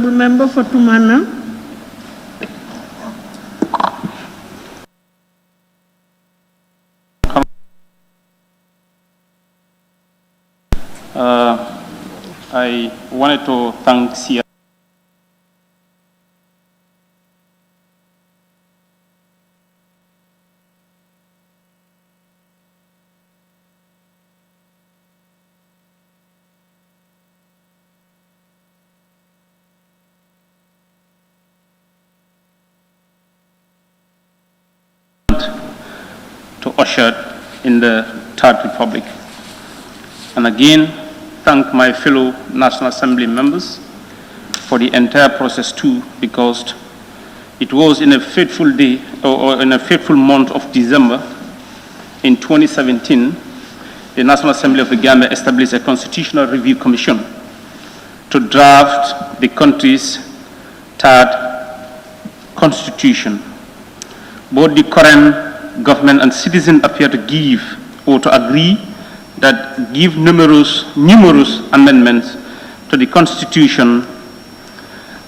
Honorable Member for Tumana. I wanted to thank CR to usher in the Third Republic. And again, thank my fellow National Assembly members for the entire process too, because it was in a fateful day or in a fateful month of December in 2017, the National Assembly of the Gambia established a Constitutional Review Commission to draft the country's third constitution. Both the current government and citizens appear to give or to agree that give numerous amendments to the Constitution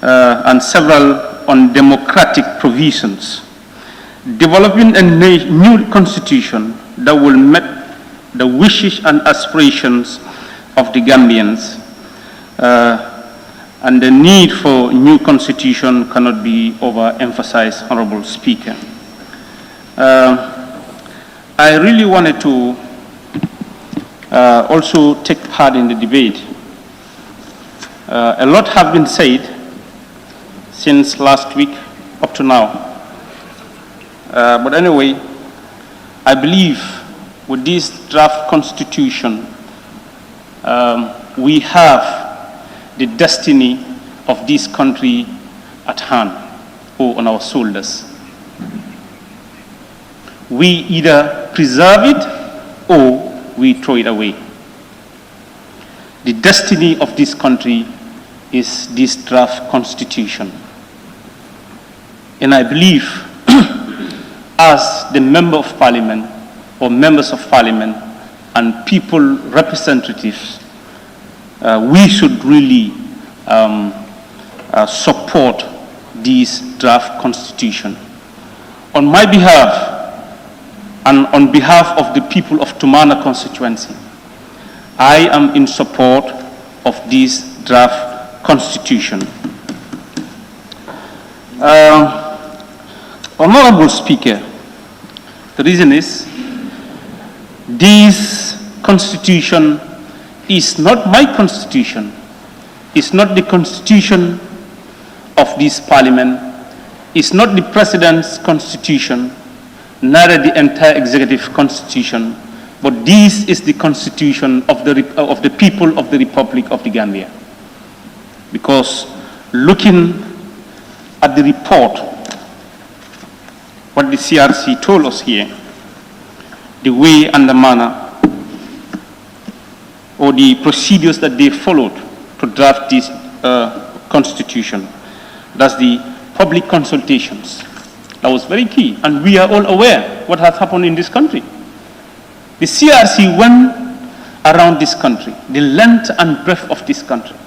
and several undemocratic provisions. Developing a new Constitution that will meet the wishes and aspirations of the Gambians and the need for new Constitution cannot be overemphasized, Honorable Speaker. I really wanted to also take part in the debate. A lot have been said since last week up to now. But anyway, I believe with this draft constitution, we have the destiny of this country at hand or on our shoulders. We either preserve it or we throw it away. The destiny of this country is this draft constitution. And I believe as the member of parliament or members of parliament and people representatives, we should really support this draft constitution. On my behalf, and on behalf of the people of Tumana constituency, I am in support of this draft constitution. Honorable Speaker, the reason is this constitution is not my constitution. It's not the constitution of this parliament. It's not the president's constitution, neither the entire executive constitution, but this is the constitution of the people of the Republic of the Gambia. Because looking at the report, what the CRC told us here, the way and the manner or the procedures that they followed to draft this constitution, that's the public consultations. That was very key, and we are all aware what has happened in this country. The CRC went around this country, the length and breadth of this country.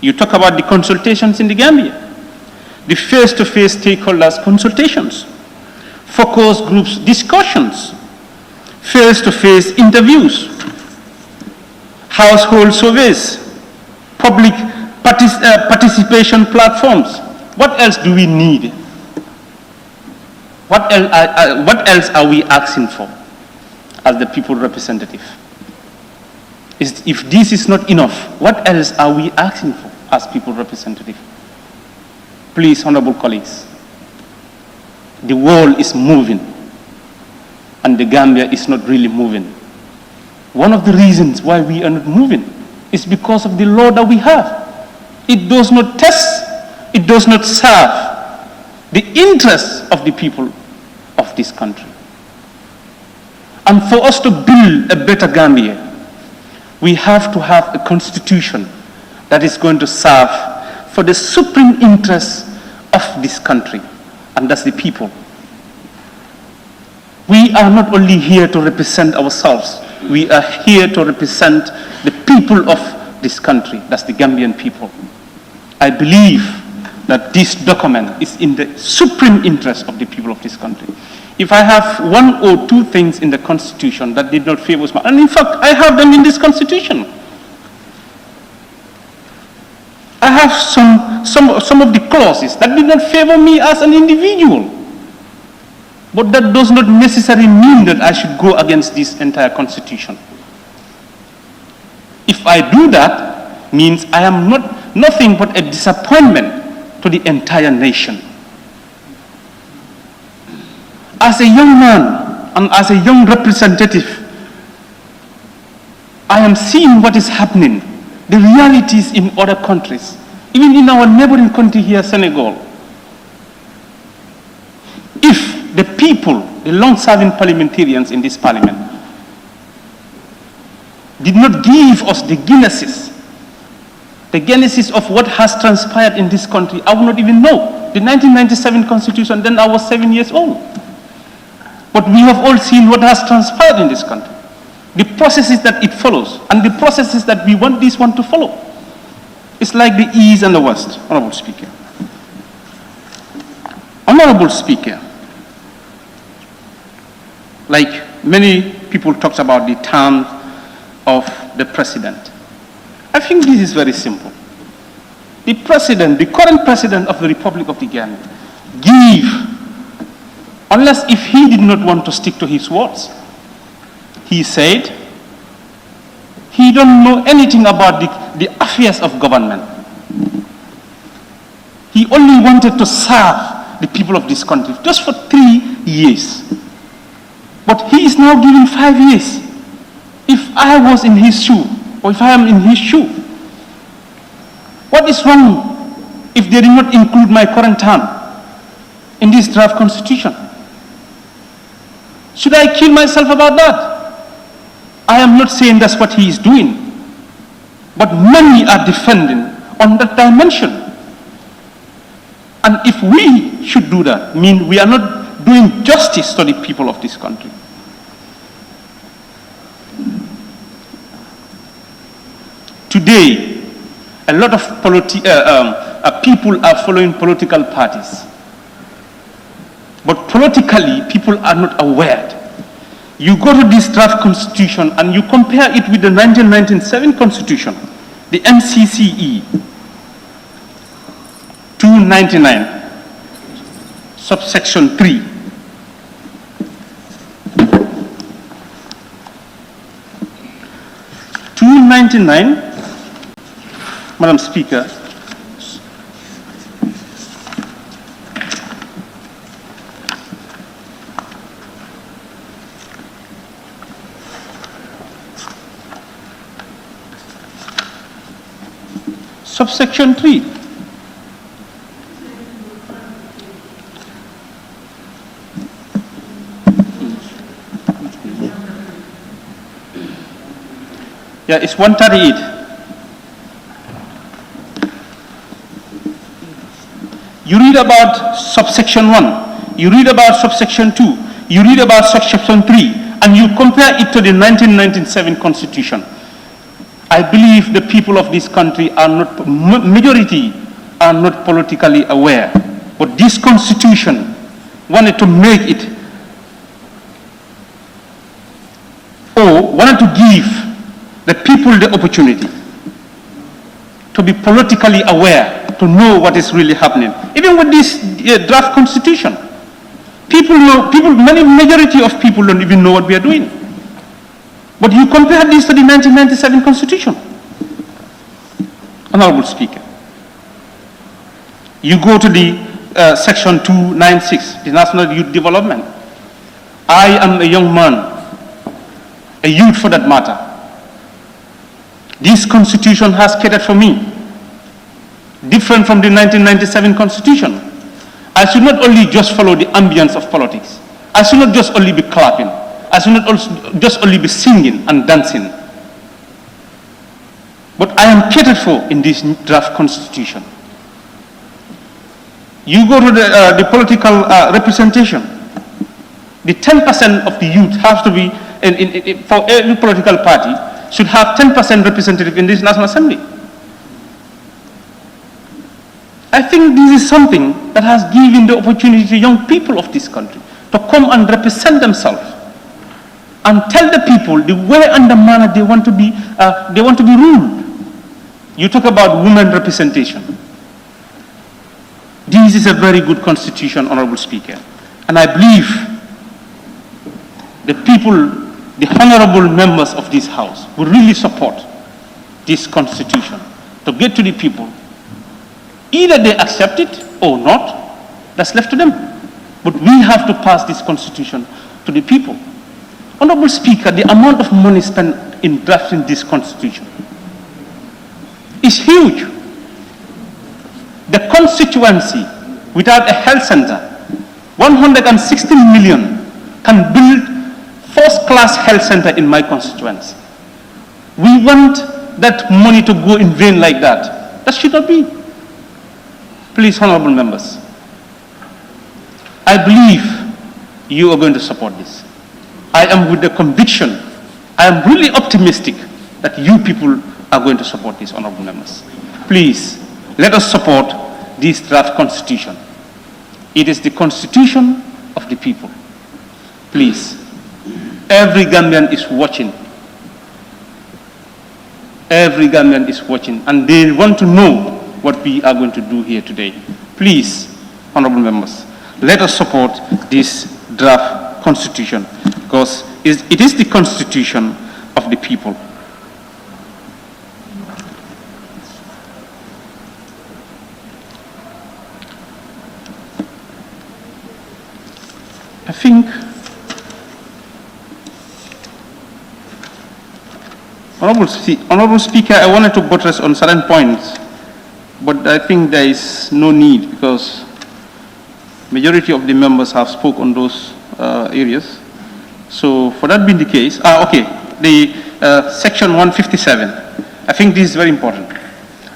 You talk about the consultations in the Gambia, the face-to-face stakeholders consultations, focus groups discussions, face-to-face interviews, household surveys, public participation platforms. What else do we need? What else are we asking for as the people representative? If this is not enough, what else are we asking for as people representative? Please, honorable colleagues, the world is moving and the Gambia is not really moving. One of the reasons why we are not moving is because of the law that we have. It does not test, it does not serve the interests of the people of this country. And for us to build a better Gambia, we have to have a constitution that is going to serve for the supreme interests of this country, and that's the people. We are not only here to represent ourselves, we are here to represent the people of this country, that's the Gambian people. I believe that this document is in the supreme interest of the people of this country. If I have one or two things in the Constitution that did not favor Usman, and in fact, I have them in this Constitution. I have some of the clauses that did not favor me as an individual. But that does not necessarily mean that I should go against this entire Constitution. If I do that, means I am nothing but a disappointment to the entire nation. As a young man and as a young representative, I am seeing what is happening, the realities in other countries, even in our neighboring country here, Senegal. If the people, the long-serving parliamentarians in this parliament, did not give us the genesis of what has transpired in this country, I would not even know. The 1997 Constitution, then I was 7 years old. But we have all seen what has transpired in this country, the processes that it follows, and the processes that we want this one to follow. It's like the East and the West, Honorable Speaker. Honorable Speaker, like many people talked about the term of the president. I think this is very simple. The president, the current president of the Republic of the Gambia, unless if he did not want to stick to his words. He said he don't know anything about the affairs of government. He only wanted to serve the people of this country just for 3 years. But he is now giving 5 years. If I was in his shoe, or if I am in his shoe, what is wrong if they did not include my current term in this draft constitution? Should I kill myself about that? I am not saying that's what he is doing, but many are defending on that dimension. And if we should do that, mean we are not doing justice to the people of this country. Today, a lot of people are following political parties. But politically, people are not aware. You go to this draft constitution and you compare it with the 1997 constitution, the NCCE 299, subsection 3. Madam Speaker, subsection 3. Yeah, it's 138. You read about subsection 1, you read about subsection 2, you read about subsection 3, and you compare it to the 1997 constitution. I believe the people of this country are not, majority are not politically aware. But this constitution wanted to make it, or wanted to give the people the opportunity to be politically aware, to know what is really happening. Even with this draft constitution, people know, many majority of people don't even know what we are doing. But you compare this to the 1997 constitution. Honorable Speaker, you go to the section 296, the National Youth Development. I am a young man, a youth for that matter. This constitution has catered for me, different from the 1997 constitution. I should not only just follow the ambience of politics. I should not just only be clapping. I should not also just only be singing and dancing. But I am catered for in this draft constitution. You go to the political representation. The 10% of the youth has to be, for every political party, should have 10% representative in this National Assembly. I think this is something that has given the opportunity to young people of this country to come and represent themselves and tell the people the way and the manner they want to be ruled. You talk about women representation. This is a very good constitution, Honorable Speaker. And I believe the people, the honorable members of this House will really support this constitution to get to the people. Either they accept it or not, that's left to them. But we have to pass this constitution to the people. Honorable Speaker, the amount of money spent in drafting this constitution is huge. The constituency, without a health center, 160 million can build first-class health center in my constituency. We want that money to go in vain like that. That should not be. Please, honorable members, I believe you are going to support this. I am with the conviction, I am really optimistic that you people are going to support this, honorable members. Please, let us support this draft constitution. It is the constitution of the people. Please, every Gambian is watching. Every Gambian is watching, and they want to know what we are going to do here today. Please, honorable members, let us support this draft constitution, because it is the constitution of the people. I think, Honorable Speaker, I wanted to buttress on certain points, but I think there is no need because majority of the members have spoken on those areas. So for that being the case, okay, the section 157, I think this is very important.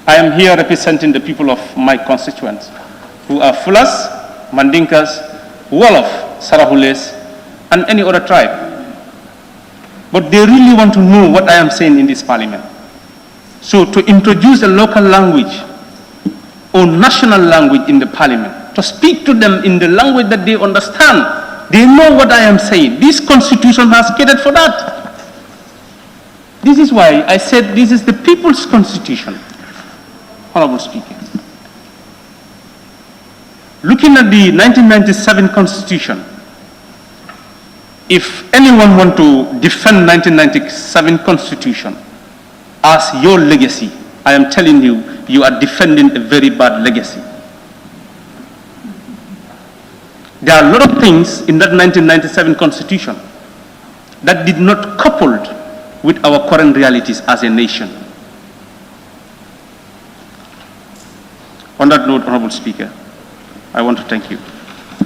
I am here representing the people of my constituents who are Fulas, Mandinkas, Wolof, Sarahules, and any other tribe. But they really want to know what I am saying in this parliament. So to introduce a local language or national language in the parliament, to speak to them in the language that they understand, they know what I am saying. This constitution has catered for that. This is why I said this is the people's constitution, Honorable Speaker. Looking at the 1997 constitution, if anyone want to defend 1997 constitution as your legacy, I am telling you, you are defending a very bad legacy. There are a lot of things in that 1997 constitution that did not coupled with our current realities as a nation. On that note, Honorable Speaker, I want to thank you.